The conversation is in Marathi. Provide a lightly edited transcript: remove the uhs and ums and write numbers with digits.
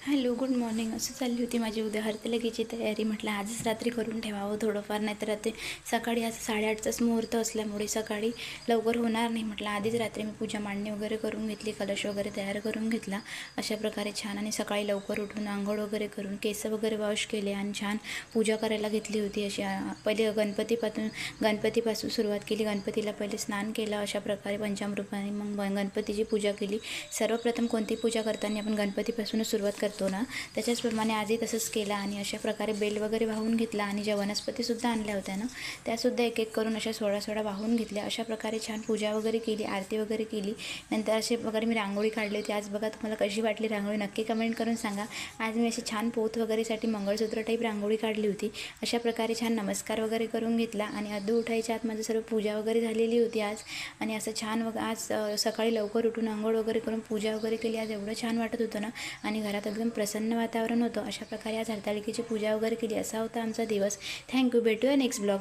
Hello, good morning. असं चालली होती माझी उद्या हरतालिकेची तयारी. म्हटलं आजच रात्री करून ठेवावं थोडंफार, नाहीतर रात्री सकाळी आज 8:30चाच मुहूर्त असल्यामुळे सकाळी लवकर होणार नाही. म्हटलं आधीच रात्री मी पूजा मांडणी वगैरे करून घेतली, कलश वगैरे तयार करून घेतला अशा प्रकारे छान. आणि सकाळी लवकर उठून आंघोळ वगैरे करून केस वगैरे वॉश केले आणि छान पूजा करायला घेतली होती. अशी पहिले गणपतीपासून सुरुवात केली. गणपतीला पहिले स्नान केलं अशा प्रकारे पंचामृताने, मग गणपतीची पूजा केली. सर्वप्रथम कोणती पूजा करताना आपण गणपतीपासूनच सुरुवात करतो ना, त्याच्याचप्रमाणे आजही तसंच केलं. आणि अशा प्रकारे बेल वगैरे वाहून घेतला आणि ज्या वनस्पतीसुद्धा आणल्या होत्या ना, त्यासुद्धा एक एक करून अशा 16 वाहून घेतल्या. अशा प्रकारे छान पूजा वगैरे केली, आरती वगैरे केली. नंतर अशा प्रकारे मी रांगोळी काढली होती. आज बघा तुम्हाला कशी वाटली रांगोळी, नक्की कमेंट करून सांगा. आज मी अशी छान पोत वगैरेसाठी मंगळसूत्र टाईप रांगोळी काढली होती. अशा प्रकारे छान नमस्कार वगैरे करून घेतला. आणि अद्दू उठायच्या आत माझं सर्व पूजा वगैरे झालेली होती आज. आणि असं छान आज सकाळी लवकर उठून आंघोळ वगैरे करून पूजा वगैरे केली. आज एवढं छान वाटत होतं ना, आणि घरात एकदम प्रसन्न वातावरण होतं. अशा प्रकारे आज हरतालिकेची पूजा वगैरे केली. असा होता आमचा दिवस. थँक्यू. भेटूया नेक्स्ट ब्लॉग.